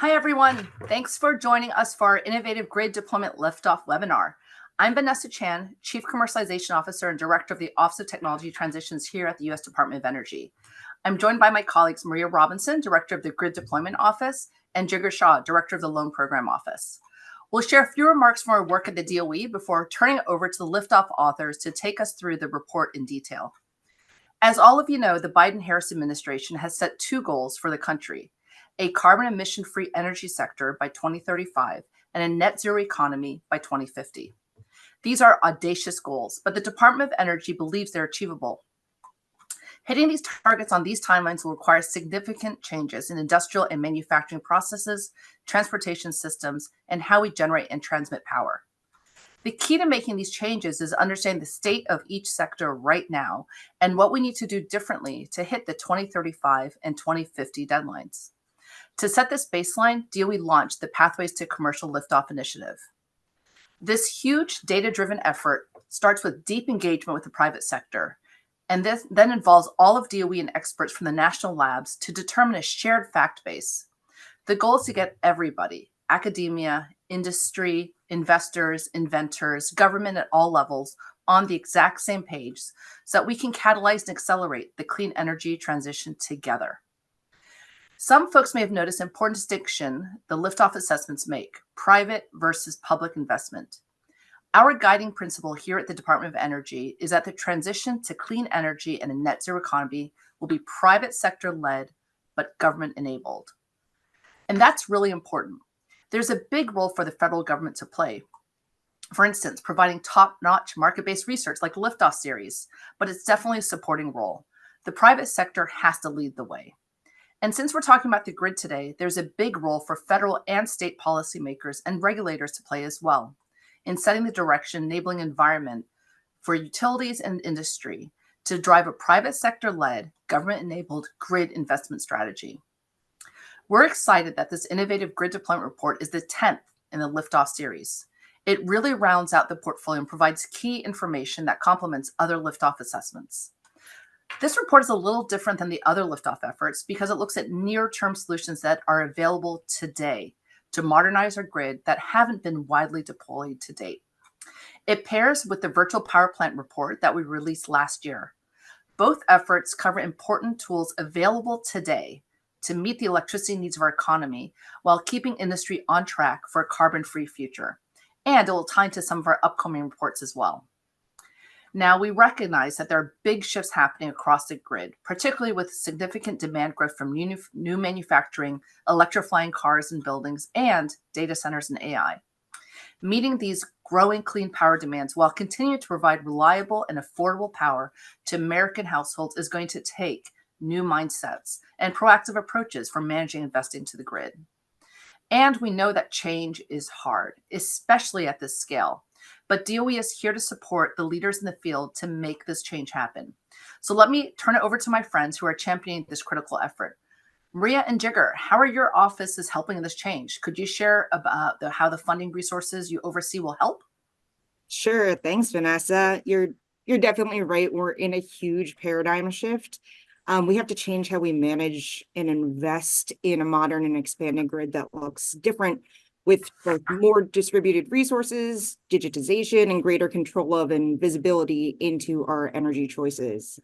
Hi, everyone. Thanks for joining us for our Innovative Grid Deployment Liftoff webinar. I'm Vanessa Chan, Chief Commercialization Officer and Director of the Office of Technology Transitions here at the U.S. Department of Energy. I'm joined by my colleagues Maria Robinson, Director of the Grid Deployment Office, and Jigar Shah, Director of the Loan Program Office. We'll share a few remarks from our work at the DOE before turning it over to the Liftoff authors to take us through the report in detail. As all of you know, the Biden-Harris administration has set two goals for the country: a carbon emission-free energy sector by 2035 and a net zero economy by 2050. These are audacious goals, but the Department of Energy believes they're achievable. Hitting these targets on these timelines will require significant changes in industrial and manufacturing processes, transportation systems, and how we generate and transmit power. The key to making these changes is understanding the state of each sector right now and what we need to do differently to hit the 2035 and 2050 deadlines. To set this baseline, DOE launched the Pathways to Commercial Liftoff initiative. This huge data-driven effort starts with deep engagement with the private sector, and this then involves all of DOE and experts from the national labs to determine a shared fact base. The goal is to get everybody, academia, industry, investors, inventors, government at all levels, on the exact same page so that we can catalyze and accelerate the clean energy transition together. Some folks may have noticed an important distinction the liftoff assessments make: private versus public investment. Our guiding principle here at the Department of Energy is that the transition to clean energy and a net zero economy will be private sector led, but government enabled. And that's really important. There's a big role for the federal government to play. For instance, providing top-notch market-based research like the Liftoff series, but it's definitely a supporting role. The private sector has to lead the way. And since we're talking about the grid today, there's a big role for federal and state policymakers and regulators to play as well in setting the direction, enabling environment for utilities and industry to drive a private sector-led, government-enabled grid investment strategy. We're excited that this Innovative Grid Deployment Report is the 10th in the Liftoff series. It really rounds out the portfolio and provides key information that complements other liftoff assessments. This report is a little different than the other liftoff efforts because it looks at near-term solutions that are available today to modernize our grid that haven't been widely deployed to date. It pairs with the virtual power plant report that we released last year. Both efforts cover important tools available today to meet the electricity needs of our economy while keeping industry on track for a carbon-free future. And it will tie into some of our upcoming reports as well. Now, we recognize that there are big shifts happening across the grid, particularly with significant demand growth from new manufacturing, electrifying cars and buildings, and data centers and AI. Meeting these growing clean power demands while continuing to provide reliable and affordable power to American households is going to take new mindsets and proactive approaches for managing and investing to the grid. And we know that change is hard, especially at this scale. But DOE is here to support the leaders in the field to make this change happen. So let me turn it over to my friends who are championing this critical effort. Maria and Jigar, how are your offices helping in this change? Could you share about how the funding resources you oversee will help? Sure. Thanks, Vanessa. You're definitely right. We're in a huge paradigm shift. We have to change how we manage and invest in a modern and expanding grid that looks different, with both more distributed resources, digitization, and greater control of and visibility into our energy choices.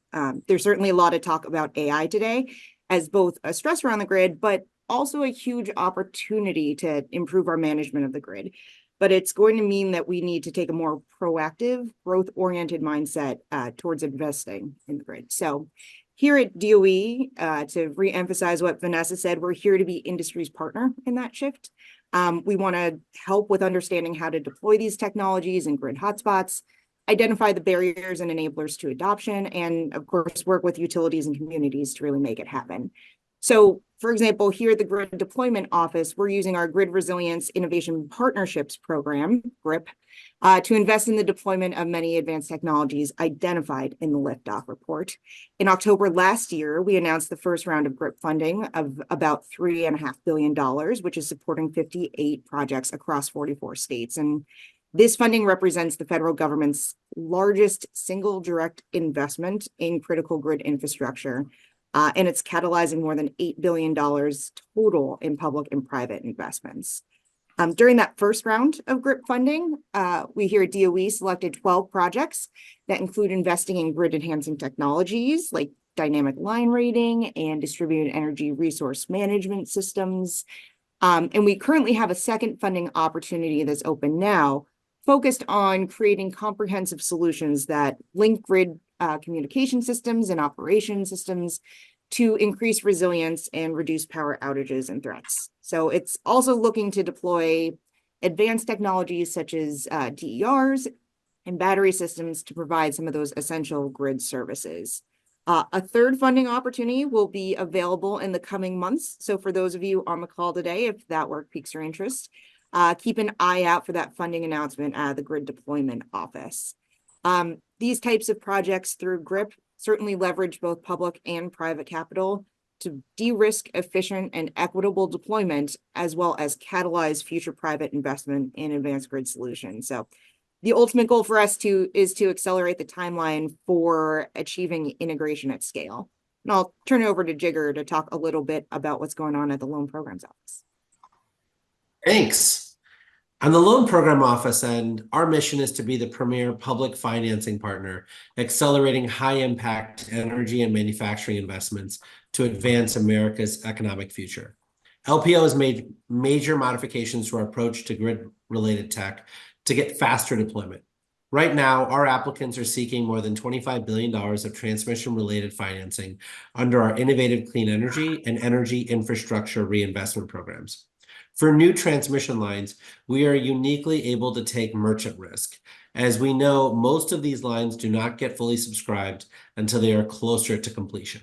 There's certainly a lot of talk about AI today as both a stressor on the grid, but also a huge opportunity to improve our management of the grid. But it's going to mean that we need to take a more proactive, growth-oriented mindset towards investing in the grid. So here at DOE, to re-emphasize what Vanessa said, we're here to be industry's partner in that shift. We want to help with understanding how to deploy these technologies in grid hotspots, identify the barriers and enablers to adoption, and of course, work with utilities and communities to really make it happen. So, for example, here at the Grid Deployment Office, we're using our Grid Resilience Innovation Partnerships Program, GRIP, to invest in the deployment of many advanced technologies identified in the Liftoff report. In October last year, we announced the first round of GRIP funding of about $3.5 billion, which is supporting 58 projects across 44 states. And this funding represents the federal government's largest single direct investment in critical grid infrastructure, and it's catalyzing more than $8 billion total in public and private investments. During that first round of GRIP funding, we here at DOE selected 12 projects that include investing in grid enhancing technologies like dynamic line rating and distributed energy resource management systems. And we currently have a second funding opportunity that's open now, focused on creating comprehensive solutions that link grid communication systems and operation systems to increase resilience and reduce power outages and threats. So it's also looking to deploy advanced technologies such as DERs and battery systems to provide some of those essential grid services. A third funding opportunity will be available in the coming months. So for those of you on the call today, if that work piques your interest, keep an eye out for that funding announcement at the Grid Deployment Office. These types of projects through GRIP certainly leverage both public and private capital to de-risk efficient and equitable deployment, as well as catalyze future private investment in advanced grid solutions. So the ultimate goal for us is to accelerate the timeline for achieving integration at scale. And I'll turn it over to Jigger to talk a little bit about what's going on at the Loan Programs Office. Thanks. On the Loan Program Office end, our mission is to be the premier public financing partner, accelerating high-impact energy and manufacturing investments to advance America's economic future. LPO has made major modifications to our approach to grid-related tech to get faster deployment. Right now, our applicants are seeking more than $25 billion of transmission-related financing under our Innovative Clean Energy and Energy Infrastructure Reinvestment programs. For new transmission lines, we are uniquely able to take merchant risk, as we know most of these lines do not get fully subscribed until they are closer to completion.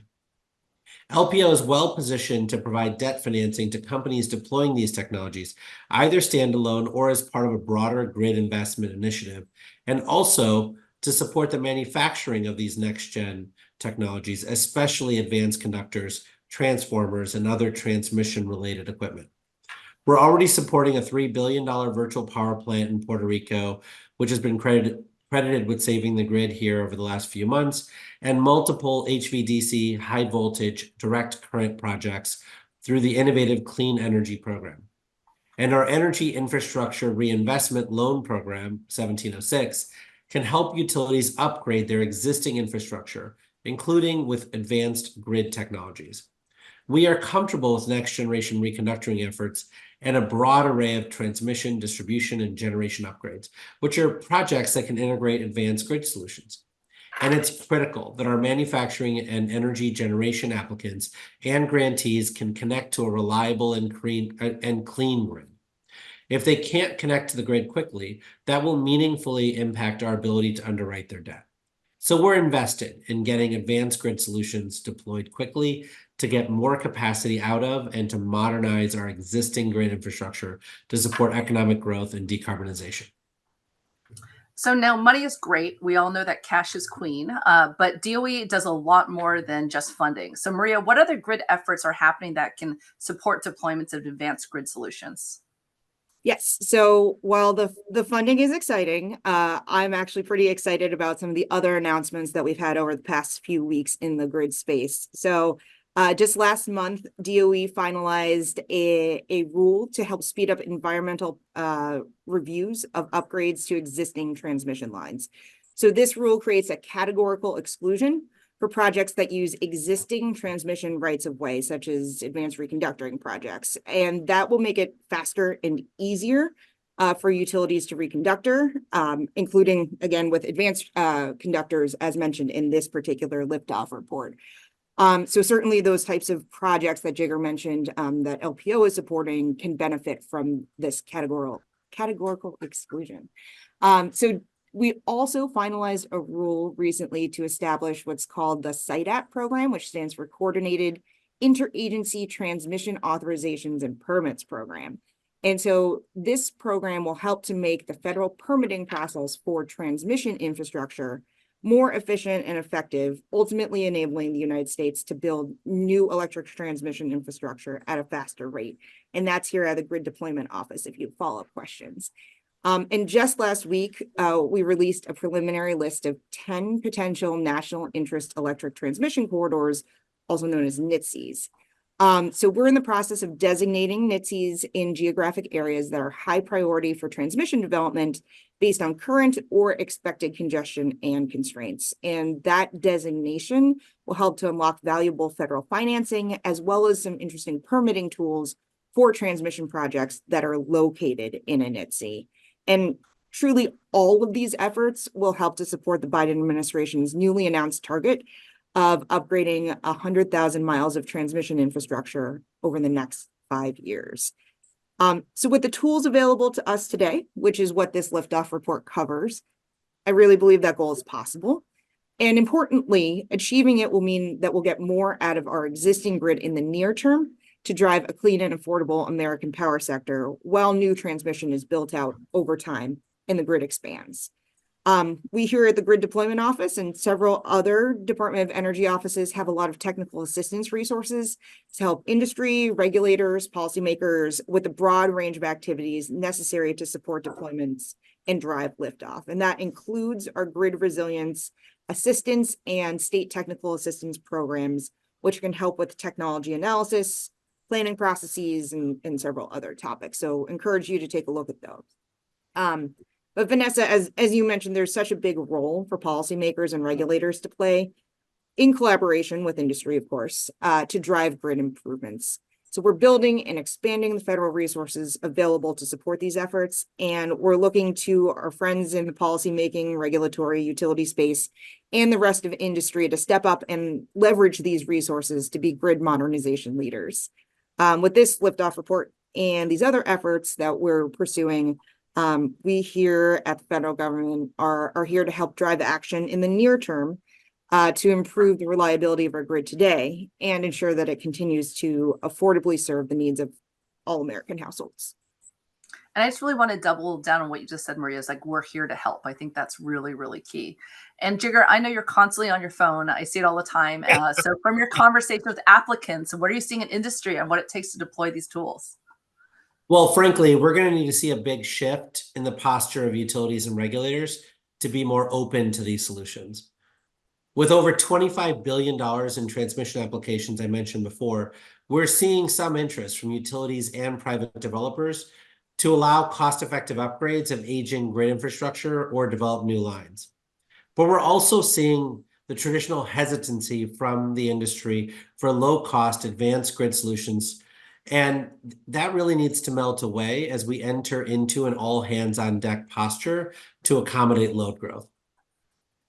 LPO is well positioned to provide debt financing to companies deploying these technologies, either standalone or as part of a broader grid investment initiative, and also to support the manufacturing of these next-gen technologies, especially advanced conductors, transformers, and other transmission-related equipment. We're already supporting a $3 billion virtual power plant in Puerto Rico, which has been credited with saving the grid here over the last few months, and multiple HVDC high voltage direct current projects through the Innovative Clean Energy Program. And our Energy Infrastructure Reinvestment Loan Program, 1706, can help utilities upgrade their existing infrastructure, including with advanced grid technologies. We are comfortable with next-generation reconductoring efforts and a broad array of transmission, distribution, and generation upgrades, which are projects that can integrate advanced grid solutions. And it's critical that our manufacturing and energy generation applicants and grantees can connect to a reliable and clean grid. If they can't connect to the grid quickly, that will meaningfully impact our ability to underwrite their debt. So we're invested in getting advanced grid solutions deployed quickly to get more capacity out of and to modernize our existing grid infrastructure to support economic growth and decarbonization. So now money is great. We all know that cash is queen, but DOE does a lot more than just funding. So Maria, what other grid efforts are happening that can support deployments of advanced grid solutions? Yes. So while the funding is exciting, I'm actually pretty excited about some of the other announcements that we've had over the past few weeks in the grid space. So just last month, DOE finalized a rule to help speed up environmental reviews of upgrades to existing transmission lines. So this rule creates a categorical exclusion for projects that use existing transmission rights of way, such as advanced reconductoring projects. And that will make it faster and easier for utilities to reconductor, including, again, with advanced conductors, as mentioned in this particular liftoff report. So certainly those types of projects that Jigger mentioned that LPO is supporting can benefit from this categorical exclusion. So we also finalized a rule recently to establish what's called the SITAP program, which stands for Coordinated Interagency Transmission Authorizations and Permits Program. And so this program will help to make the federal permitting process for transmission infrastructure more efficient and effective, ultimately enabling the United States to build new electric transmission infrastructure at a faster rate. And that's here at the Grid Deployment Office if you have follow-up questions. And just last week, we released a preliminary list of 10 potential national interest electric transmission corridors also known as NITSEs. So we're in the process of designating NITSEs in geographic areas that are high priority for transmission development based on current or expected congestion and constraints. And that designation will help to unlock valuable federal financing, as well as some interesting permitting tools for transmission projects that are located in a NITSE. And truly, all of these efforts will help to support the Biden administration's newly announced target of upgrading 100,000 miles of transmission infrastructure over the next 5 years. So with the tools available to us today, which is what this liftoff report covers, I really believe that goal is possible. And importantly, achieving it will mean that we'll get more out of our existing grid in the near term to drive a clean and affordable American power sector while new transmission is built out over time and the grid expands. We here at the Grid Deployment Office and several other Department of Energy offices have a lot of technical assistance resources to help industry, regulators, policymakers with a broad range of activities necessary to support deployments and drive liftoff. And that includes our grid resilience assistance and state technical assistance programs, which can help with technology analysis, planning processes, and several other topics. So encourage you to take a look at those. But Vanessa, as you mentioned, there's such a big role for policymakers and regulators to play in collaboration with industry, of course, to drive grid improvements. So we're building and expanding the federal resources available to support these efforts. And we're looking to our friends in the policymaking, regulatory, utility space, and the rest of industry to step up and leverage these resources to be grid modernization leaders. With this liftoff report and these other efforts that we're pursuing, we here at the federal government are here to help drive action in the near term to improve the reliability of our grid today and ensure that it continues to affordably serve the needs of all American households. And I just really want to double down on what you just said, Maria, is like, we're here to help. I think that's really, really key. And Jigger, I know you're constantly on your phone. I see it all the time. So from your conversation with applicants, what are you seeing in industry and what it takes to deploy these tools? Well, frankly, we're going to need to see a big shift in the posture of utilities and regulators to be more open to these solutions. With over $25 billion in transmission applications I mentioned before, we're seeing some interest from utilities and private developers to allow cost-effective upgrades of aging grid infrastructure or develop new lines. But we're also seeing the traditional hesitancy from the industry for low-cost advanced grid solutions. And that really needs to melt away as we enter into an all-hands-on-deck posture to accommodate load growth.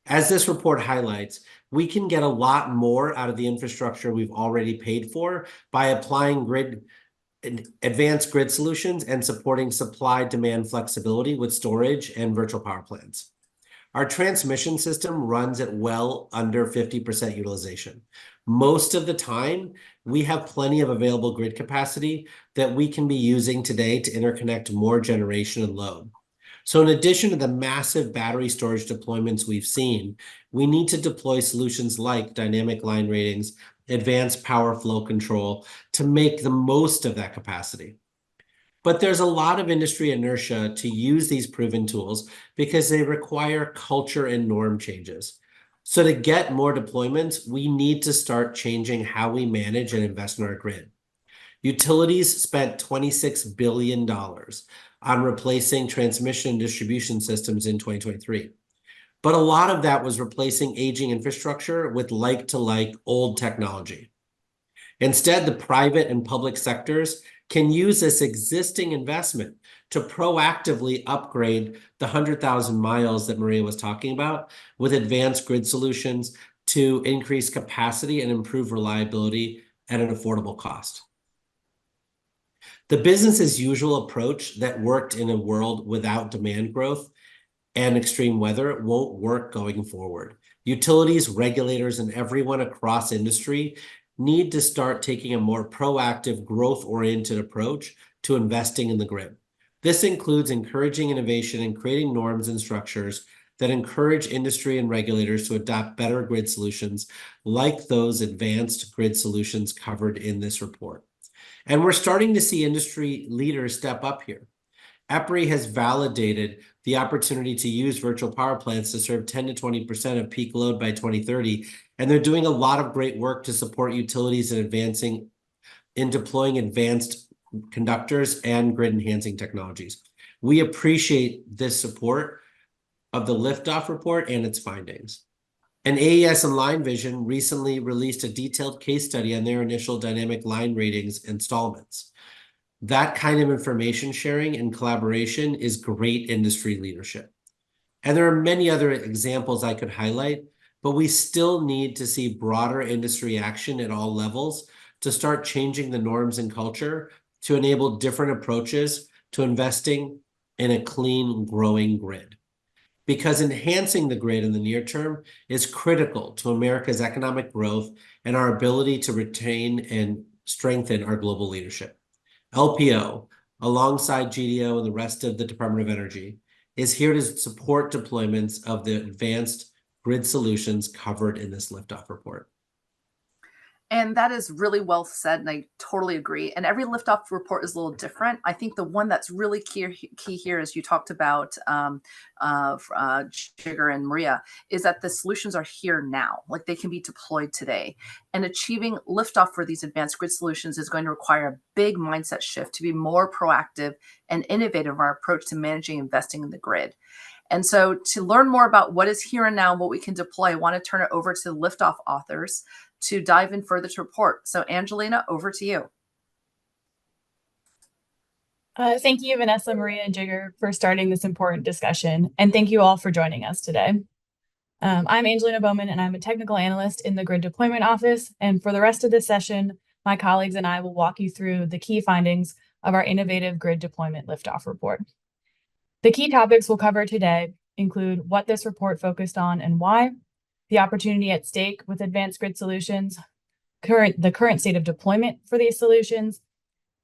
As this report highlights, we can get a lot more out of the infrastructure we've already paid for by applying advanced grid solutions and supporting supply-demand flexibility with storage and virtual power plants. Our transmission system runs at well under 50% utilization. Most of the time, we have plenty of available grid capacity that we can be using today to interconnect more generation and load. So in addition to the massive battery storage deployments we've seen, we need to deploy solutions like dynamic line ratings, advanced power flow control to make the most of that capacity. But there's a lot of industry inertia to use these proven tools because they require culture and norm changes. So to get more deployments, we need to start changing how we manage and invest in our grid. Utilities spent $26 billion on replacing transmission and distribution systems in 2023. But a lot of that was replacing aging infrastructure with like-to-like old technology. Instead, the private and public sectors can use this existing investment to proactively upgrade the 100,000 miles that Maria was talking about with advanced grid solutions to increase capacity and improve reliability at an affordable cost. The business as usual approach that worked in a world without demand growth and extreme weather won't work going forward. Utilities, regulators, and everyone across industry need to start taking a more proactive, growth-oriented approach to investing in the grid. This includes encouraging innovation and creating norms and structures that encourage industry and regulators to adopt better grid solutions like those advanced grid solutions covered in this report. And we're starting to see industry leaders step up here. EPRI has validated the opportunity to use virtual power plants to serve 10 to 20% of peak load by 2030 and they're doing a lot of great work to support utilities in deploying advanced conductors and grid enhancing technologies. We appreciate this support of the Liftoff report and its findings. And AES and Line Vision recently released a detailed case study on their initial dynamic line ratings installments. That kind of information sharing and collaboration is great industry leadership. And there are many other examples I could highlight, but we still need to see broader industry action at all levels to start changing the norms and culture to enable different approaches to investing in a clean, growing grid. Because enhancing the grid in the near term is critical to America's economic growth and our ability to retain and strengthen our global leadership. LPO, alongside GDO and the rest of the Department of Energy, is here to support deployments of the advanced grid solutions covered in this Liftoff report. And that is really well said, and I totally agree. And every liftoff report is a little different. I think the one that's really key here, as you talked about, Jigger and Maria, is that the solutions are here now, like they can be deployed today. And achieving liftoff for these advanced grid solutions is going to require a big mindset shift to be more proactive and innovative in our approach to managing and investing in the grid. And so to learn more about what is here and now and what we can deploy, I want to turn it over to the Liftoff authors to dive in further to report. So Angelina, over to you. Thank you, Vanessa, Maria, and Jigger, for starting this important discussion. And thank you all for joining us today. I'm Angelina Bowman, and I'm a technical analyst in the Grid Deployment Office. And for the rest of this session, my colleagues and I will walk you through the key findings of our Innovative Grid Deployment Liftoff report. The key topics we'll cover today include what this report focused on and why, the opportunity at stake with advanced grid solutions, the current state of deployment for these solutions,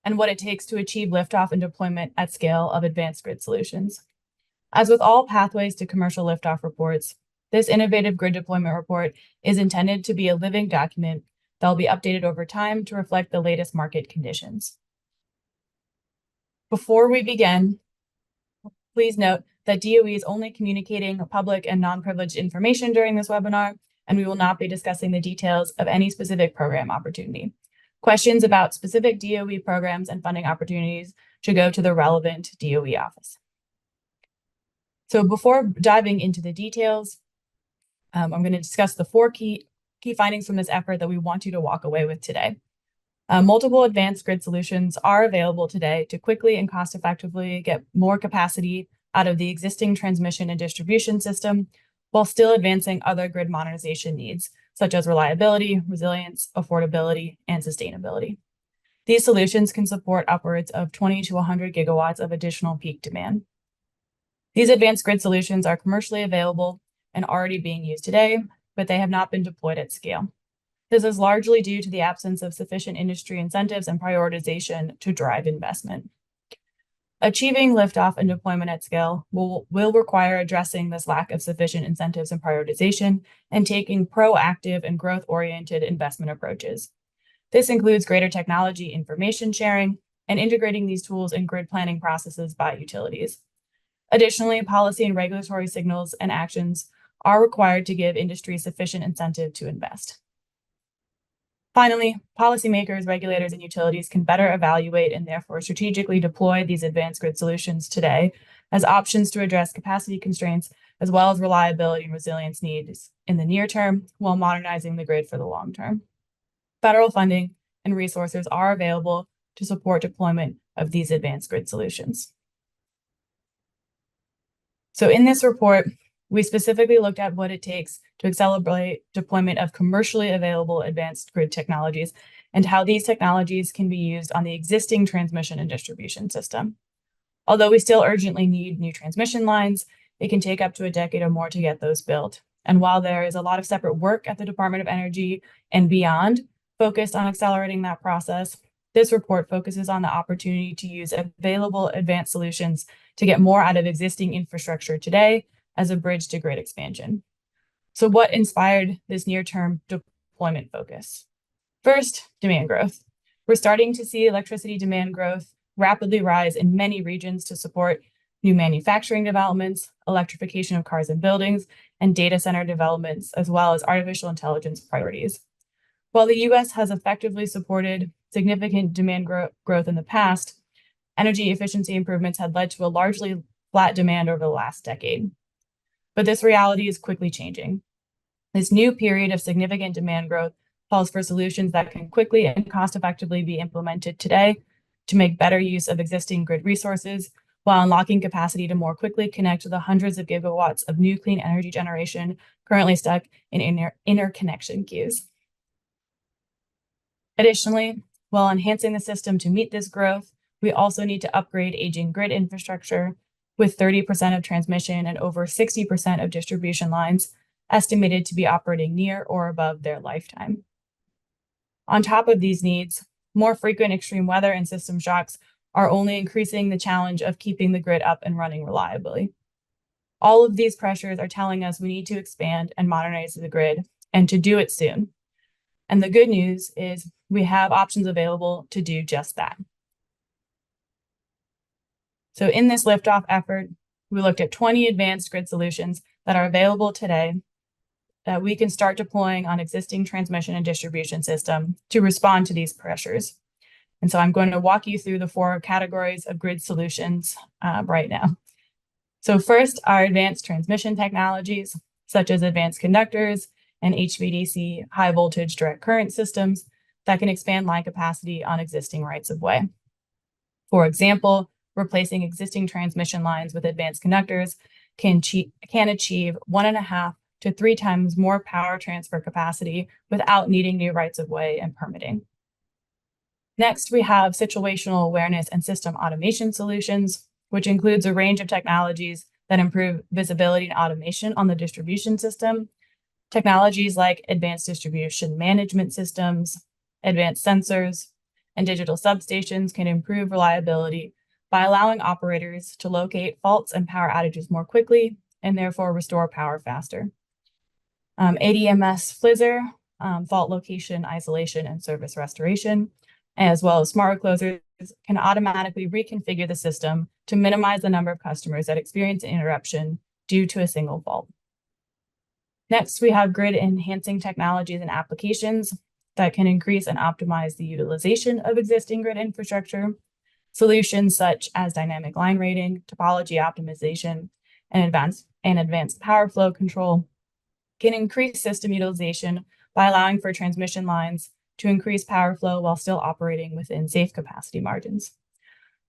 and what it takes to achieve liftoff and deployment at scale of advanced grid solutions. As with all pathways to commercial liftoff reports, this Innovative Grid Deployment report is intended to be a living document that will be updated over time to reflect the latest market conditions. Before we begin, please note that DOE is only communicating public and non-privileged information during this webinar, and we will not be discussing the details of any specific program opportunity. Questions about specific DOE programs and funding opportunities should go to the relevant DOE office. So before diving into the details, I'm going to discuss the four key findings from this effort that we want you to walk away with today. Multiple advanced grid solutions are available today to quickly and cost-effectively get more capacity out of the existing transmission and distribution system, while still advancing other grid modernization needs, such as reliability, resilience, affordability, and sustainability. These solutions can support upwards of 20 to 100 gigawatts of additional peak demand. These advanced grid solutions are commercially available and already being used today, but they have not been deployed at scale. This is largely due to the absence of sufficient industry incentives and prioritization to drive investment. Achieving liftoff and deployment at scale will require addressing this lack of sufficient incentives and prioritization and taking proactive and growth-oriented investment approaches. This includes greater technology information sharing and integrating these tools in grid planning processes by utilities. Additionally, policy and regulatory signals and actions are required to give industry sufficient incentive to invest. Finally, policymakers, regulators, and utilities can better evaluate and therefore strategically deploy these advanced grid solutions today as options to address capacity constraints as well as reliability and resilience needs in the near term while modernizing the grid for the long term. Federal funding and resources are available to support deployment of these advanced grid solutions. So in this report, we specifically looked at what it takes to accelerate deployment of commercially available advanced grid technologies and how these technologies can be used on the existing transmission and distribution system. Although we still urgently need new transmission lines, it can take up to a decade or more to get those built. And while there is a lot of separate work at the Department of Energy and beyond focused on accelerating that process, this report focuses on the opportunity to use available advanced solutions to get more out of existing infrastructure today as a bridge to grid expansion. So what inspired this near-term deployment focus? First, demand growth. We're starting to see electricity demand growth rapidly rise in many regions to support new manufacturing developments, electrification of cars and buildings, and data center developments, as well as artificial intelligence priorities. While the US has effectively supported significant demand growth in the past, energy efficiency improvements had led to a largely flat demand over the last decade. But this reality is quickly changing. This new period of significant demand growth calls for solutions that can quickly and cost-effectively be implemented today to make better use of existing grid resources while unlocking capacity to more quickly connect to the hundreds of gigawatts of new clean energy generation currently stuck in interconnection queues. Additionally, while enhancing the system to meet this growth, we also need to upgrade aging grid infrastructure, with 30% of transmission and over 60% of distribution lines estimated to be operating near or above their lifetime. On top of these needs, more frequent extreme weather and system shocks are only increasing the challenge of keeping the grid up and running reliably. All of these pressures are telling us we need to expand and modernize the grid, and to do it soon. And the good news is we have options available to do just that. So in this liftoff effort, we looked at 20 advanced grid solutions that are available today that we can start deploying on existing transmission and distribution system to respond to these pressures. And so I'm going to walk you through the 4 categories of grid solutions right now. So first, our advanced transmission technologies, such as advanced conductors and HVDC high voltage direct current systems that can expand line capacity on existing rights of way. For example, replacing existing transmission lines with advanced conductors can achieve 1.5 to 3 times more power transfer capacity without needing new rights of way and permitting. Next, we have situational awareness and system automation solutions, which includes a range of technologies that improve visibility and automation on the distribution system. Technologies like advanced distribution management systems, advanced sensors, and digital substations can improve reliability by allowing operators to locate faults and power outages more quickly and therefore restore power faster. ADMS FLIZR, fault location, isolation, and service restoration, as well as smart closers, can automatically reconfigure the system to minimize the number of customers that experience an interruption due to a single fault. Next, we have grid enhancing technologies and applications that can increase and optimize the utilization of existing grid infrastructure. Solutions such as dynamic line rating, topology optimization, and advanced power flow control can increase system utilization by allowing for transmission lines to increase power flow while still operating within safe capacity margins.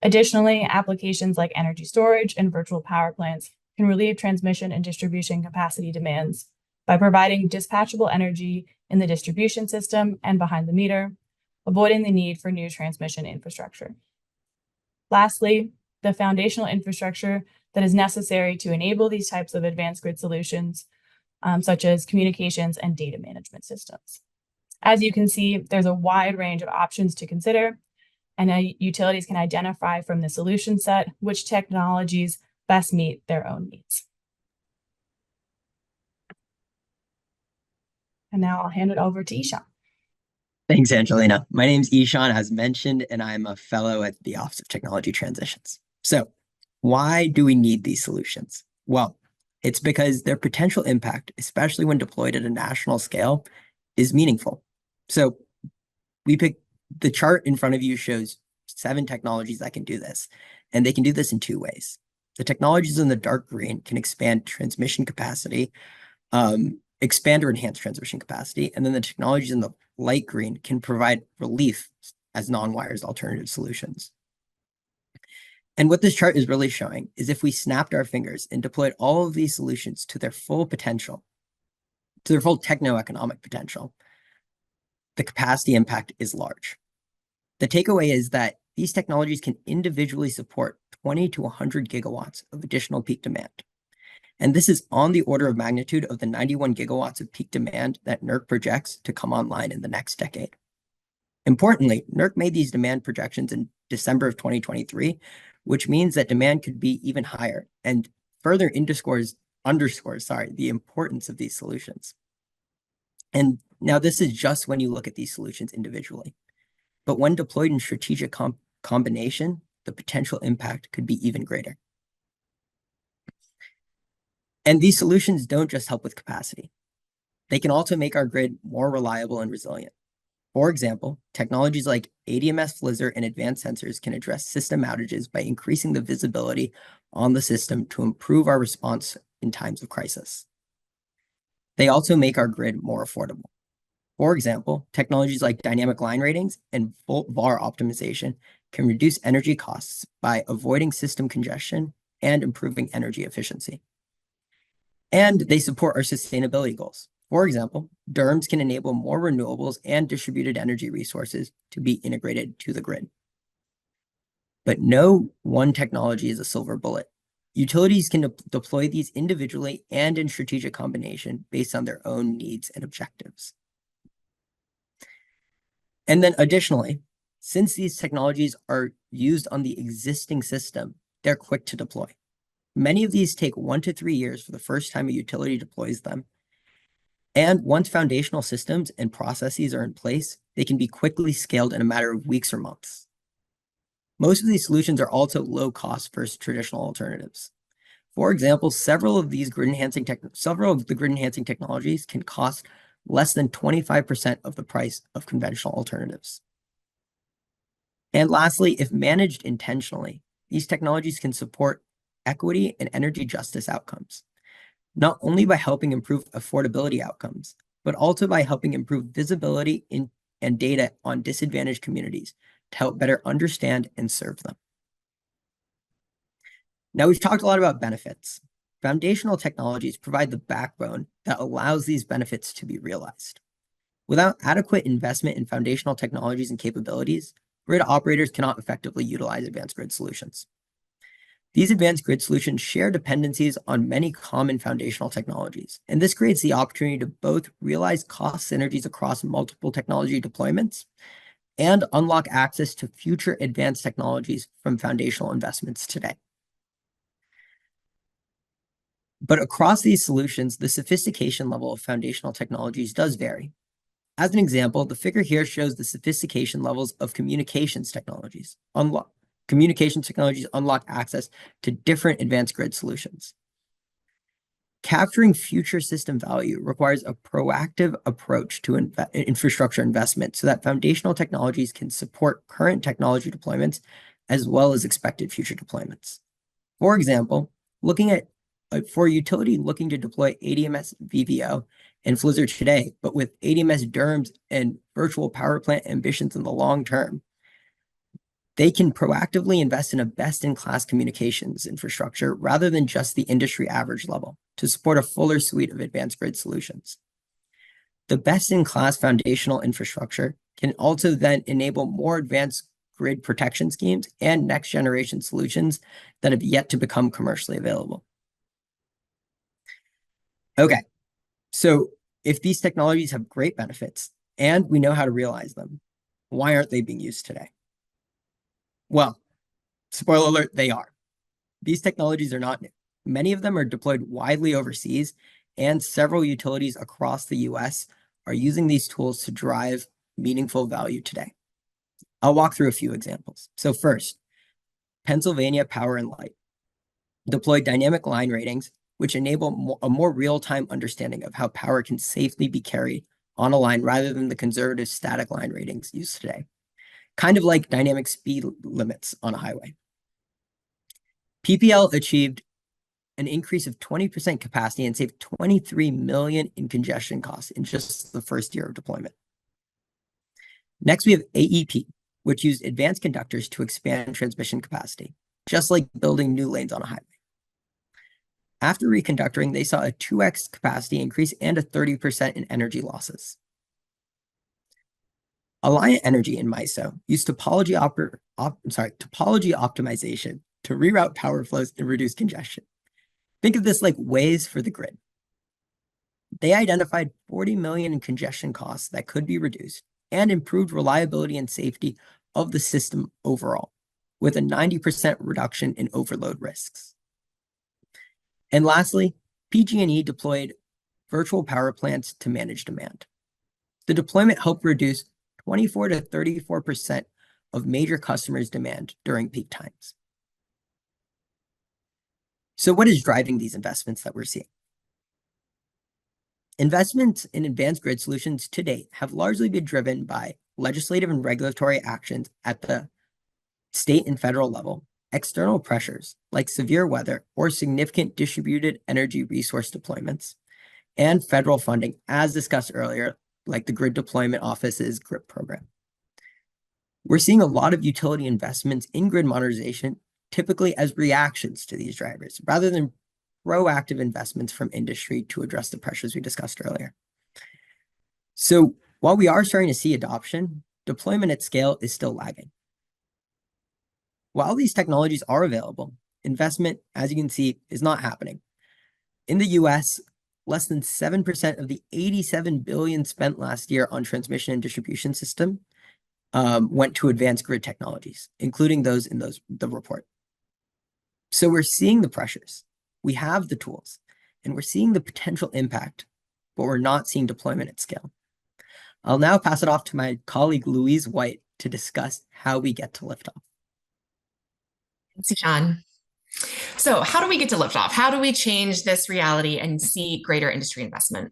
Additionally, applications like energy storage and virtual power plants can relieve transmission and distribution capacity demands by providing dispatchable energy in the distribution system and behind the meter, avoiding the need for new transmission infrastructure. Lastly, the foundational infrastructure that is necessary to enable these types of advanced grid solutions, such as communications and data management systems. As you can see, there's a wide range of options to consider, and utilities can identify from the solution set which technologies best meet their own needs. And now I'll hand it over to Ishan. Thanks, Angelina. My name's Ishan, as mentioned, and I'm a fellow at the Office of Technology Transitions. So why do we need these solutions? Well, it's because their potential impact, especially when deployed at a national scale, is meaningful. So the chart in front of you shows 7 technologies that can do this, and they can do this in 2 ways. The technologies in the dark green can expand transmission capacity, expand or enhance transmission capacity, and then the technologies in the light green can provide relief as non-wires alternative solutions. And what this chart is really showing is if we snapped our fingers and deployed all of these solutions to their full potential, to their full techno-economic potential, the capacity impact is large. The takeaway is that these technologies can individually support 20 to 100 gigawatts of additional peak demand. And this is on the order of magnitude of the 91 gigawatts of peak demand that NERC projects to come online in the next decade. Importantly, NERC made these demand projections in December of 2023, which means that demand could be even higher and further underscores the importance of these solutions. And now this is just when you look at these solutions individually. But when deployed in strategic combination, the potential impact could be even greater. And these solutions don't just help with capacity. They can also make our grid more reliable and resilient. For example, technologies like ADMS Flizzr and advanced sensors can address system outages by increasing the visibility on the system to improve our response in times of crisis. They also make our grid more affordable. For example, technologies like dynamic line ratings and volt VAR optimization can reduce energy costs by avoiding system congestion and improving energy efficiency. And they support our sustainability goals. For example, DERMS can enable more renewables and distributed energy resources to be integrated to the grid. But no one technology is a silver bullet. Utilities can deploy these individually and in strategic combination based on their own needs and objectives. And then additionally, since these technologies are used on the existing system, they're quick to deploy. Many of these take 1 to 3 years for the first time a utility deploys them. And once foundational systems and processes are in place, they can be quickly scaled in a matter of weeks or months. Most of these solutions are also low cost versus traditional alternatives. For example, several of the grid enhancing technologies can cost less than 25% of the price of conventional alternatives. And lastly, if managed intentionally, these technologies can support equity and energy justice outcomes, not only by helping improve affordability outcomes, but also by helping improve visibility and data on disadvantaged communities to help better understand and serve them. Now, we've talked a lot about benefits. Foundational technologies provide the backbone that allows these benefits to be realized. Without adequate investment in foundational technologies and capabilities, grid operators cannot effectively utilize advanced grid solutions. These advanced grid solutions share dependencies on many common foundational technologies, and this creates the opportunity to both realize cost synergies across multiple technology deployments and unlock access to future advanced technologies from foundational investments today. But across these solutions, the sophistication level of foundational technologies does vary. As an example, the figure here shows the sophistication levels of communications technologies. Communications technologies unlock access to different advanced grid solutions. Capturing future system value requires a proactive approach to infrastructure investment so that foundational technologies can support current technology deployments as well as expected future deployments. For example, for a utility looking to deploy ADMS VVO and Flizzr today, but with ADMS DERMS and virtual power plant ambitions in the long term, they can proactively invest in a best-in-class communications infrastructure rather than just the industry average level to support a fuller suite of advanced grid solutions. The best-in-class foundational infrastructure can also then enable more advanced grid protection schemes and next-generation solutions that have yet to become commercially available. Okay, so if these technologies have great benefits and we know how to realize them, why aren't they being used today? Well, spoiler alert, they are. These technologies are not new. Many of them are deployed widely overseas, and several utilities across the US are using these tools to drive meaningful value today. I'll walk through a few examples. So first, Pennsylvania Power and Light deployed dynamic line ratings, which enable a more real-time understanding of how power can safely be carried on a line rather than the conservative static line ratings used today. Kind of like dynamic speed limits on a highway. PPL achieved an increase of 20% capacity and saved $23 million in congestion costs in just the first year of deployment. Next, we have AEP, which used advanced conductors to expand transmission capacity, just like building new lanes on a highway. After reconductoring, they saw a 2x capacity increase and a 30% in energy losses. Alliant Energy and MISO used topology optimization to reroute power flows and reduce congestion. Think of this like Waze for the grid. They identified $40 million in congestion costs that could be reduced and improved reliability and safety of the system overall, with a 90% reduction in overload risks. And lastly, PG&E deployed virtual power plants to manage demand. The deployment helped reduce 24 to 34% of major customers' demand during peak times. So what is driving these investments that we're seeing? Investments in advanced grid solutions to date have largely been driven by legislative and regulatory actions at the state and federal level, external pressures like severe weather or significant distributed energy resource deployments, and federal funding, as discussed earlier, like the Grid Deployment Office's GRIP program. We're seeing a lot of utility investments in grid modernization, typically as reactions to these drivers, rather than proactive investments from industry to address the pressures we discussed earlier. So while we are starting to see adoption, deployment at scale is still lagging. While these technologies are available, investment, as you can see, is not happening. In the US, less than 7% of the $87 billion spent last year on transmission and distribution system went to advanced grid technologies, including those in the report. So we're seeing the pressures. We have the tools, and we're seeing the potential impact, but we're not seeing deployment at scale. I'll now pass it off to my colleague, Louise White, to discuss how we get to liftoff. Thanks, Sean. So how do we get to liftoff? How do we change this reality and see greater industry investment?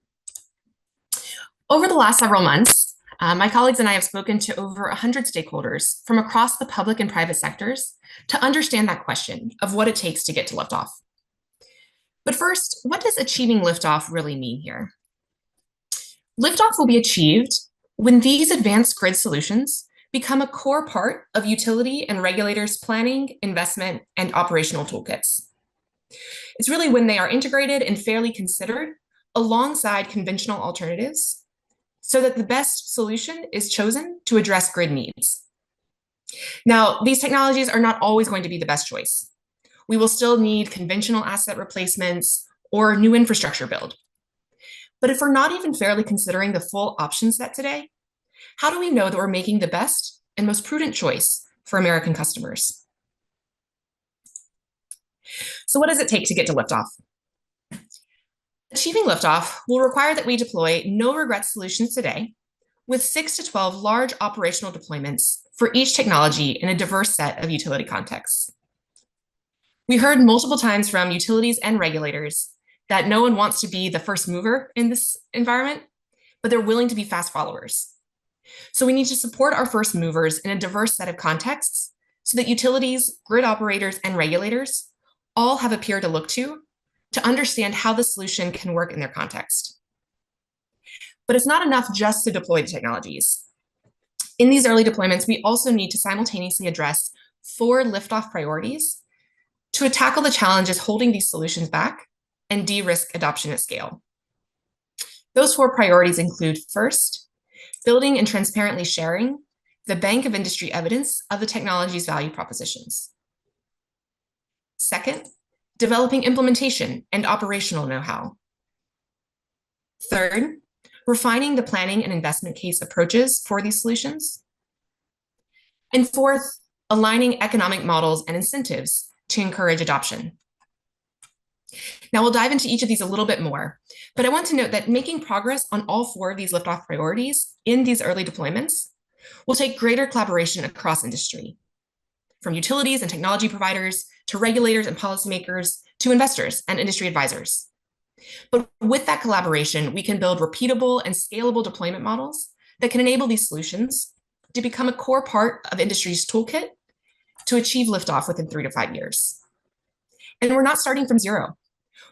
Over the last several months, my colleagues and I have spoken to over 100 stakeholders from across the public and private sectors to understand that question of what it takes to get to liftoff. But first, what does achieving liftoff really mean here? Liftoff will be achieved when these advanced grid solutions become a core part of utility and regulators' planning, investment, and operational toolkits. It's really when they are integrated and fairly considered alongside conventional alternatives so that the best solution is chosen to address grid needs. Now, these technologies are not always going to be the best choice. We will still need conventional asset replacements or new infrastructure build. But if we're not even fairly considering the full option set today, how do we know that we're making the best and most prudent choice for American customers? So what does it take to get to liftoff? Achieving liftoff will require that we deploy no-regret solutions today with 6 to 12 large operational deployments for each technology in a diverse set of utility contexts. We heard multiple times from utilities and regulators that no one wants to be the first mover in this environment, but they're willing to be fast followers. So we need to support our first movers in a diverse set of contexts so that utilities, grid operators, and regulators all have a peer to look to understand how the solution can work in their context. But it's not enough just to deploy the technologies. In these early deployments, we also need to simultaneously address 4 liftoff priorities to tackle the challenges holding these solutions back and de-risk adoption at scale. Those 4 priorities include, first, building and transparently sharing the bank of industry evidence of the technology's value propositions. Second, developing implementation and operational know-how. Third, refining the planning and investment case approaches for these solutions. And fourth, aligning economic models and incentives to encourage adoption. Now we'll dive into each of these a little bit more, but I want to note that making progress on all 4 of these liftoff priorities in these early deployments will take greater collaboration across industry, from utilities and technology providers to regulators and policymakers to investors and industry advisors. But with that collaboration, we can build repeatable and scalable deployment models that can enable these solutions to become a core part of industry's toolkit to achieve liftoff within 3 to 5 years. And we're not starting from zero.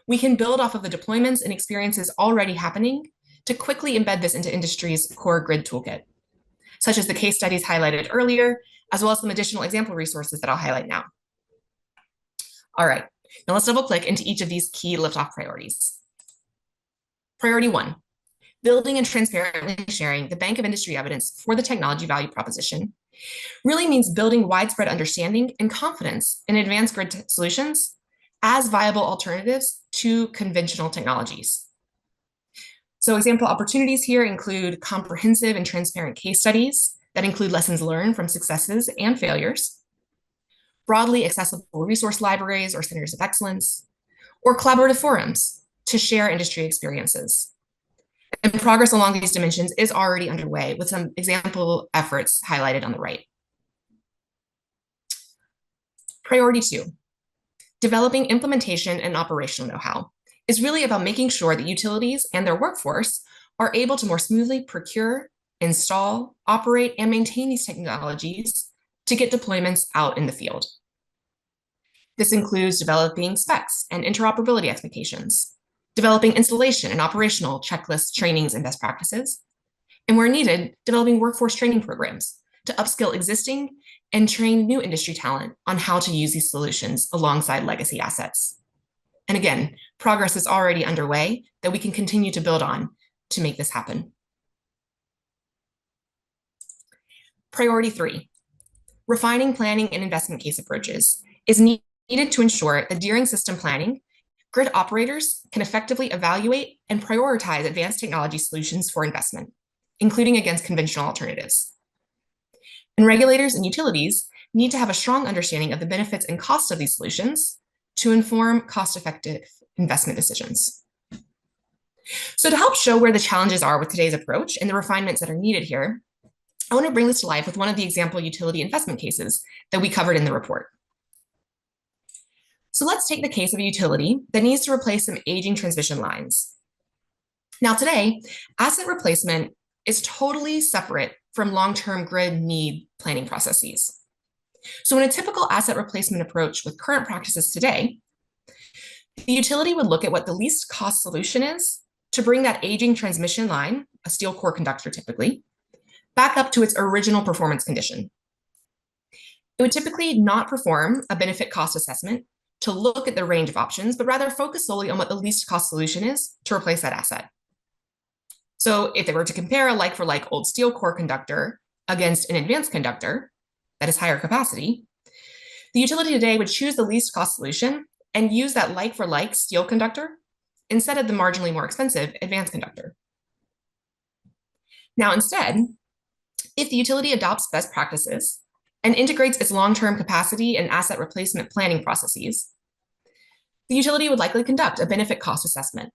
We can build off of the deployments and experiences already happening to quickly embed this into industry's core grid toolkit, such as the case studies highlighted earlier, as well as some additional example resources that I'll highlight now. All right, now let's double click into each of these key liftoff priorities. Priority 1, building and transparently sharing the bank of industry evidence for the technology value proposition really means building widespread understanding and confidence in advanced grid solutions as viable alternatives to conventional technologies. So example opportunities here include comprehensive and transparent case studies that include lessons learned from successes and failures, broadly accessible resource libraries or centers of excellence, or collaborative forums to share industry experiences. And progress along these dimensions is already underway with some example efforts highlighted on the right. Priority 2, developing implementation and operational know-how is really about making sure that utilities and their workforce are able to more smoothly procure, install, operate, and maintain these technologies to get deployments out in the field. This includes developing specs and interoperability expectations, developing installation and operational checklists, trainings, and best practices, and where needed, developing workforce training programs to upskill existing and train new industry talent on how to use these solutions alongside legacy assets. And again, progress is already underway that we can continue to build on to make this happen. Priority 3, refining planning and investment case approaches is needed to ensure that during system planning, grid operators can effectively evaluate and prioritize advanced technology solutions for investment, including against conventional alternatives. And regulators and utilities need to have a strong understanding of the benefits and costs of these solutions to inform cost-effective investment decisions. So to help show where the challenges are with today's approach and the refinements that are needed here, I want to bring this to life with one of the example utility investment cases that we covered in the report. So let's take the case of a utility that needs to replace some aging transmission lines. Now today, asset replacement is totally separate from long-term grid need planning processes. So in a typical asset replacement approach with current practices today, the utility would look at what the least cost solution is to bring that aging transmission line, a steel core conductor typically, back up to its original performance condition. It would typically not perform a benefit cost assessment to look at the range of options, but rather focus solely on what the least cost solution is to replace that asset. So if they were to compare a like-for-like old steel core conductor against an advanced conductor that is higher capacity, the utility today would choose the least cost solution and use that like-for-like steel conductor instead of the marginally more expensive advanced conductor. Now instead, if the utility adopts best practices and integrates its long-term capacity and asset replacement planning processes, the utility would likely conduct a benefit cost assessment.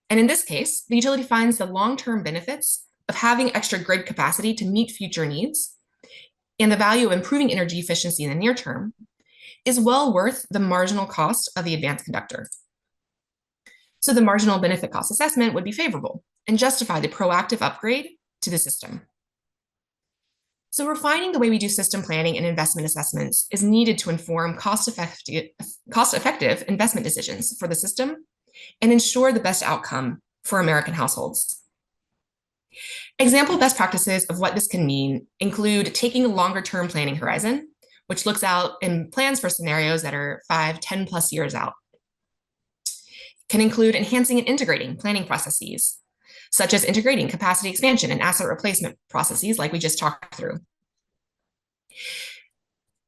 And in this case, the utility finds the long-term benefits of having extra grid capacity to meet future needs and the value of improving energy efficiency in the near term is well worth the marginal cost of the advanced conductor. So the marginal benefit cost assessment would be favorable and justify the proactive upgrade to the system. So refining the way we do system planning and investment assessments is needed to inform cost-effective investment decisions for the system and ensure the best outcome for American households. Example best practices of what this can mean include taking a longer-term planning horizon, which looks out and plans for scenarios that are 5, 10 plus years out. Can include enhancing and integrating planning processes, such as integrating capacity expansion and asset replacement processes like we just talked through.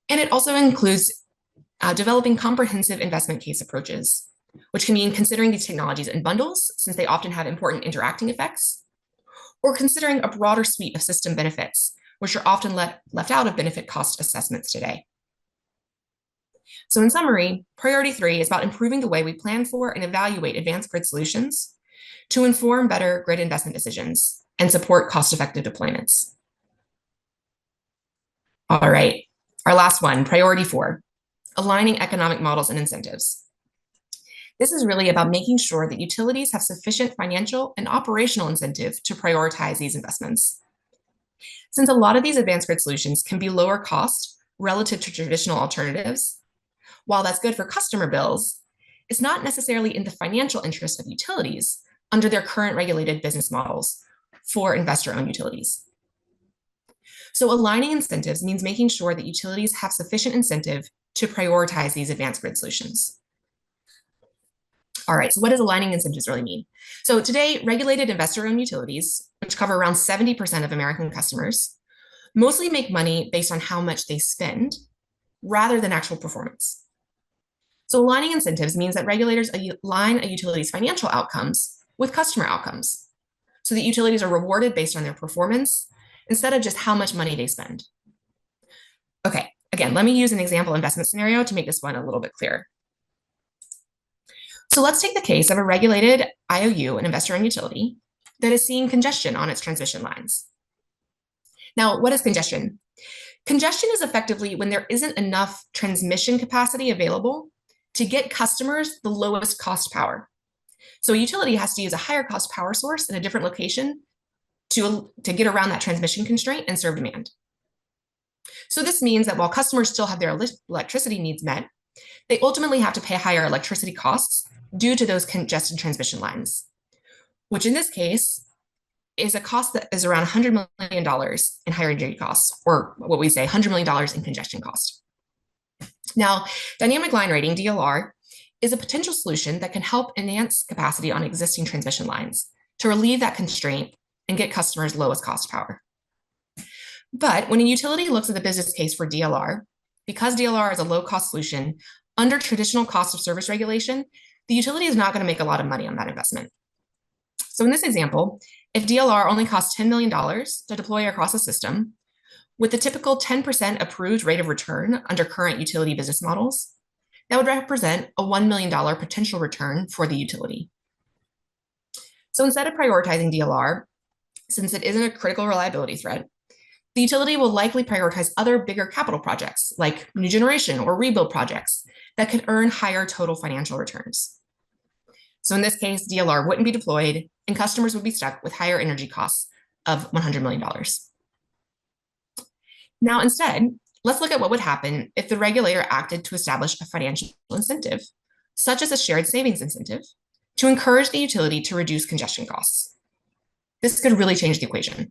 And it also includes developing comprehensive investment case approaches, which can mean considering these technologies in bundles, since they often have important interacting effects, or considering a broader suite of system benefits, which are often left out of benefit cost assessments today. So in summary, priority 3 is about improving the way we plan for and evaluate advanced grid solutions to inform better grid investment decisions and support cost-effective deployments. All right, our last one, priority 4, aligning economic models and incentives. This is really about making sure that utilities have sufficient financial and operational incentive to prioritize these investments. Since a lot of these advanced grid solutions can be lower cost relative to traditional alternatives, while that's good for customer bills, it's not necessarily in the financial interest of utilities under their current regulated business models for investor-owned utilities. So aligning incentives means making sure that utilities have sufficient incentive to prioritize these advanced grid solutions. All right, so what does aligning incentives really mean? So today, regulated investor-owned utilities, which cover around 70% of American customers, mostly make money based on how much they spend rather than actual performance. So aligning incentives means that regulators align a utility's financial outcomes with customer outcomes, so that utilities are rewarded based on their performance instead of just how much money they spend. Okay, again, let me use an example investment scenario to make this one a little bit clearer. So let's take the case of a regulated IOU, an investor-owned utility, that is seeing congestion on its transmission lines. Now, what is congestion? Congestion is effectively when there isn't enough transmission capacity available to get customers the lowest cost power. So a utility has to use a higher cost power source in a different location to get around that transmission constraint and serve demand. So this means that while customers still have their electricity needs met, they ultimately have to pay higher electricity costs due to those congested transmission lines, which in this case is a cost that is around $100 million in higher energy costs, or what we say $100 million in congestion cost. Now, dynamic line rating, DLR, is a potential solution that can help enhance capacity on existing transmission lines to relieve that constraint and get customers lowest cost power. But when a utility looks at the business case for DLR, because DLR is a low-cost solution, under traditional cost of service regulation, the utility is not going to make a lot of money on that investment. So in this example, if DLR only costs $10 million to deploy across a system, with the typical 10% approved rate of return under current utility business models, that would represent a $1 million potential return for the utility. So instead of prioritizing DLR, since it isn't a critical reliability threat, the utility will likely prioritize other bigger capital projects like new generation or rebuild projects that could earn higher total financial returns. So in this case, DLR wouldn't be deployed and customers would be stuck with higher energy costs of $100 million. Now, instead, let's look at what would happen if the regulator acted to establish a financial incentive, such as a shared savings incentive, to encourage the utility to reduce congestion costs. This could really change the equation.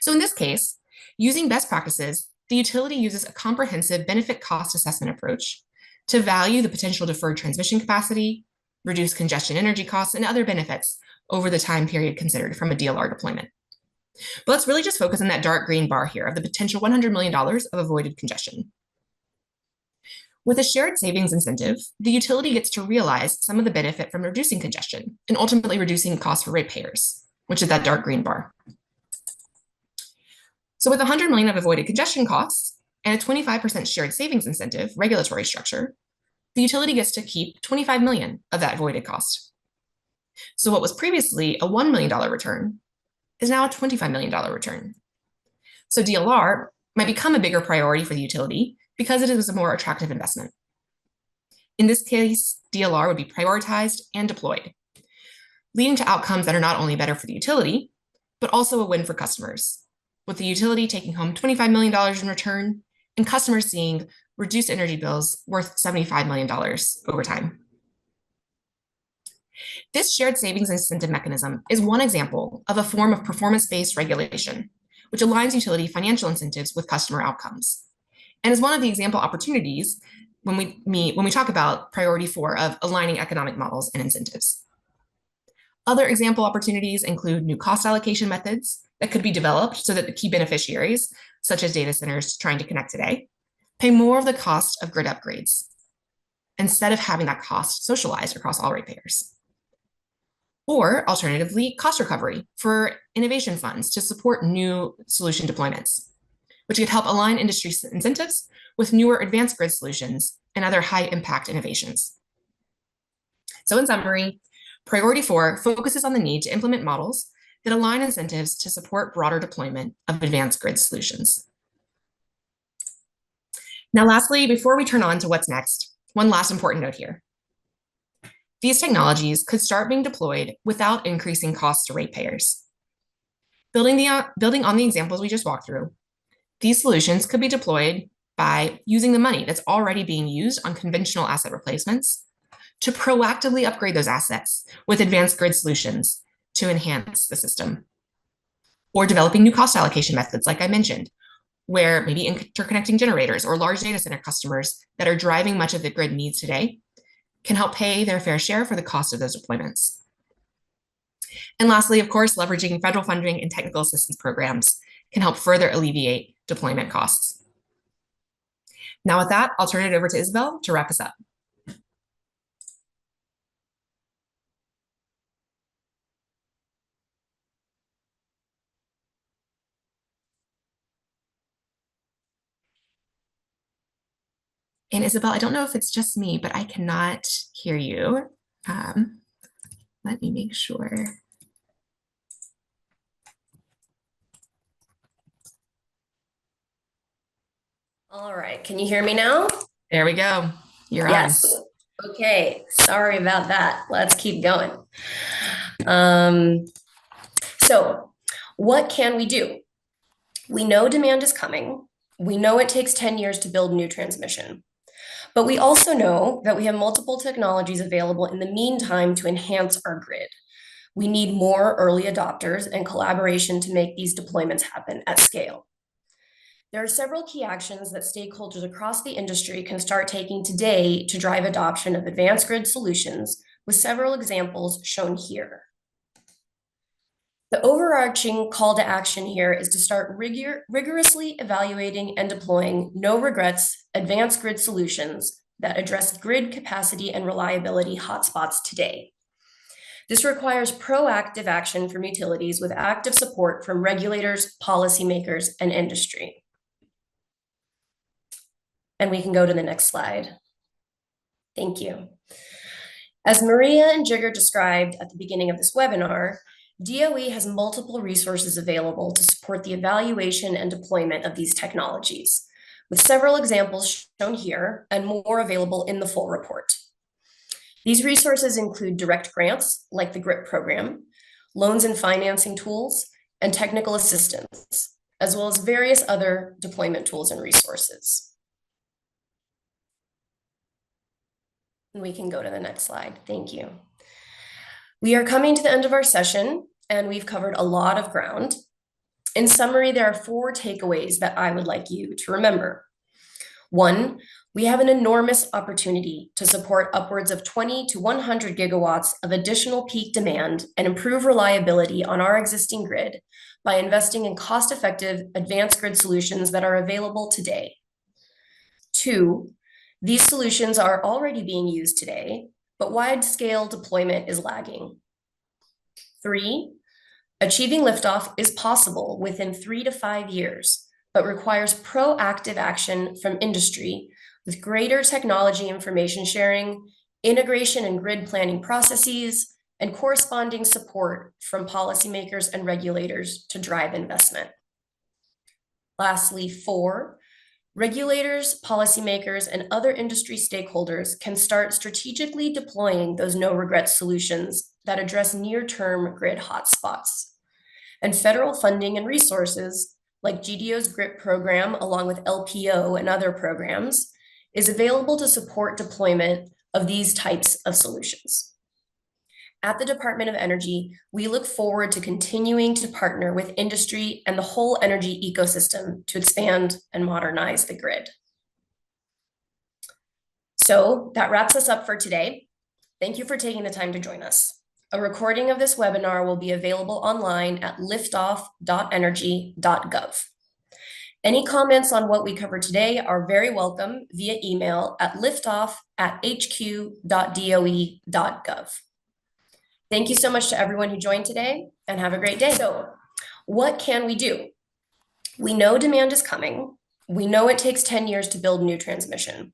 So in this case, using best practices, the utility uses a comprehensive benefit cost assessment approach to value the potential deferred transmission capacity, reduce congestion energy costs, and other benefits over the time period considered from a DLR deployment. But let's really just focus on that dark green bar here of the potential $100 million of avoided congestion. With a shared savings incentive, the utility gets to realize some of the benefit from reducing congestion and ultimately reducing costs for ratepayers, which is that dark green bar. So with $100 million of avoided congestion costs and a 25% shared savings incentive regulatory structure, the utility gets to keep $25 million of that avoided cost. So what was previously a $1 million return is now a $25 million return. So DLR might become a bigger priority for the utility because it is a more attractive investment. In this case, DLR would be prioritized and deployed, leading to outcomes that are not only better for the utility, but also a win for customers, with the utility taking home $25 million in return and customers seeing reduced energy bills worth $75 million over time. This shared savings incentive mechanism is one example of a form of performance-based regulation, which aligns utility financial incentives with customer outcomes, and is one of the example opportunities when we talk about priority 4 of aligning economic models and incentives. Other example opportunities include new cost allocation methods that could be developed so that the key beneficiaries, such as data centers trying to connect today, pay more of the cost of grid upgrades instead of having that cost socialized across all ratepayers. Or alternatively, cost recovery for innovation funds to support new solution deployments, which could help align industry incentives with newer advanced grid solutions and other high impact innovations. So in summary, priority 4 focuses on the need to implement models that align incentives to support broader deployment of advanced grid solutions. Now, lastly, before we turn on to what's next, one last important note here. These technologies could start being deployed without increasing costs to ratepayers. Building on the examples we just walked through, these solutions could be deployed by using the money that's already being used on conventional asset replacements to proactively upgrade those assets with advanced grid solutions to enhance the system. Or developing new cost allocation methods, like I mentioned, where maybe interconnecting generators or large data center customers that are driving much of the grid needs today can help pay their fair share for the cost of those deployments. And lastly, of course, leveraging federal funding and technical assistance programs can help further alleviate deployment costs. Now with that, I'll turn it over to Isabel to wrap us up. And Isabel, I don't know if it's just me, but I cannot hear you. Let me make sure. All right, can you hear me now? There we go. You're Yes. Okay. Sorry about that. Let's keep going. So what can we do? We know demand is coming. We know it takes 10 years to build new transmission. But we also know that we have multiple technologies available in the meantime to enhance our grid. We need more early adopters and collaboration to make these deployments happen at scale. There are several key actions that stakeholders across the industry can start taking today to drive adoption of advanced grid solutions, with several examples shown here. The overarching call to action here is to start rigorously evaluating and deploying no regrets advanced grid solutions that address grid capacity and reliability hotspots today. This requires proactive action from utilities with active support from regulators, policymakers, and industry. And we can go to the next slide. Thank you. As Maria and Jigger described at the beginning of this webinar, DOE has multiple resources available to support the evaluation and deployment of these technologies, with several examples shown here and more available in the full report. These resources include direct grants like the GRIP program, loans and financing tools, and technical assistance, as well as various other deployment tools and resources. And we can go to the next slide. Thank you. We are coming to the end of our session, and we've covered a lot of ground. In summary, there are 4 takeaways that I would like you to remember. 1, we have an enormous opportunity to support upwards of 20 to 100 gigawatts of additional peak demand and improve reliability on our existing grid by investing in cost-effective advanced grid solutions that are available today. 2, these solutions are already being used today, but wide-scale deployment is lagging. 3, achieving liftoff is possible within 3 to 5 years, but requires proactive action from industry with greater technology information sharing, integration and grid planning processes, and corresponding support from policymakers and regulators to drive investment. Lastly, 4, regulators, policymakers, and other industry stakeholders can start strategically deploying those no-regret solutions that address near-term grid hotspots. And federal funding and resources, like GDO's GRIP program, along with LPO and other programs, is available to support deployment of these types of solutions. At the Department of Energy, we look forward to continuing to partner with industry and the whole energy ecosystem to expand and modernize the grid. So that wraps us up for today. Thank you for taking the time to join us. A recording of this webinar will be available online at liftoff.energy.gov. Any comments on what we covered today are very welcome via email at liftoff@hq.doe.gov. Thank you so much to everyone who joined today, and have a great day. So, what can we do? We know demand is coming. We know it takes 10 years to build new transmission.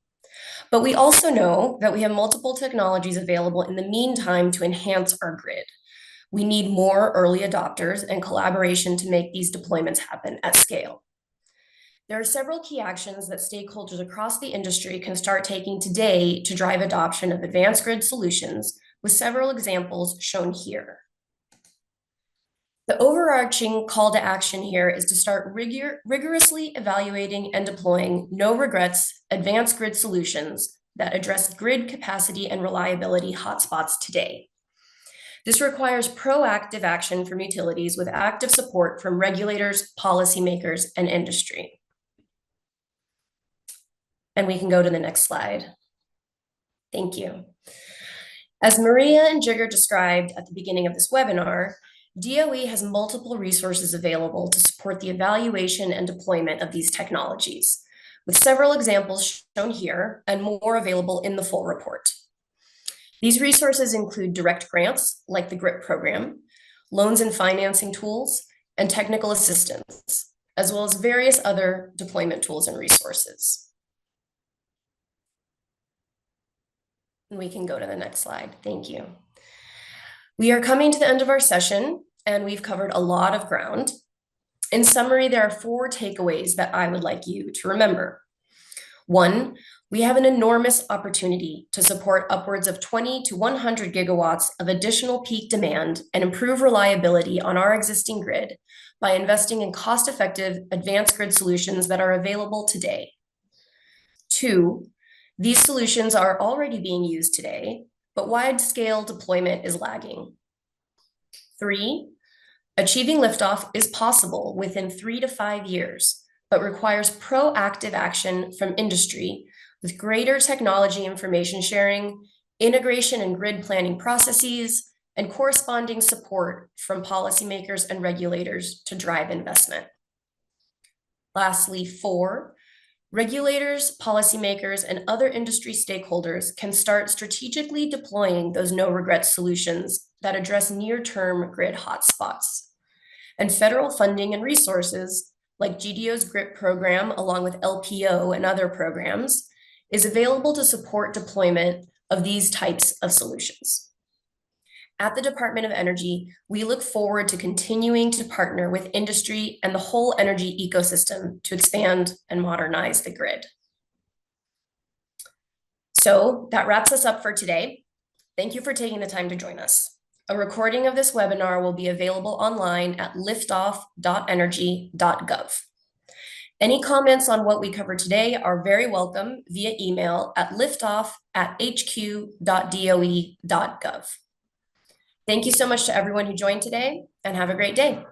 But we also know that we have multiple technologies available in the meantime to enhance our grid. We need more early adopters and collaboration to make these deployments happen at scale. There are several key actions that stakeholders across the industry can start taking today to drive adoption of advanced grid solutions, with several examples shown here. The overarching call to action here is to start rigorously evaluating and deploying no regrets advanced grid solutions that address grid capacity and reliability hotspots today. This requires proactive action from utilities with active support from regulators, policymakers, and industry. And we can go to the next slide. Thank you. As Maria and Jigger described at the beginning of this webinar, DOE has multiple resources available to support the evaluation and deployment of these technologies, with several examples shown here and more available in the full report. These resources include direct grants like the GRIP program, loans and financing tools, and technical assistance, as well as various other deployment tools and resources. And we can go to the next slide. Thank you. We are coming to the end of our session, and we've covered a lot of ground. In summary, there are 4 takeaways that I would like you to remember. 1, We have an enormous opportunity to support upwards of 20 to 100 gigawatts of additional peak demand and improve reliability on our existing grid by investing in cost-effective advanced grid solutions that are available today. 2, these solutions are already being used today, but wide-scale deployment is lagging. 3, achieving liftoff is possible within 3 to 5 years, but requires proactive action from industry with greater technology information sharing, integration and grid planning processes, and corresponding support from policymakers and regulators to drive investment. Lastly, 4, regulators, policymakers, and other industry stakeholders can start strategically deploying those no-regret solutions that address near-term grid hotspots. And federal funding and resources, like GDO's GRIP program, along with LPO and other programs, is available to support deployment of these types of solutions. At the Department of Energy, we look forward to continuing to partner with industry and the whole energy ecosystem to expand and modernize the grid. So that wraps us up for today. Thank you for taking the time to join us. A recording of this webinar will be available online at liftoff.energy.gov. Any comments on what we covered today are very welcome via email at liftoff@hq.doe.gov. Thank you so much to everyone who joined today, and have a great day.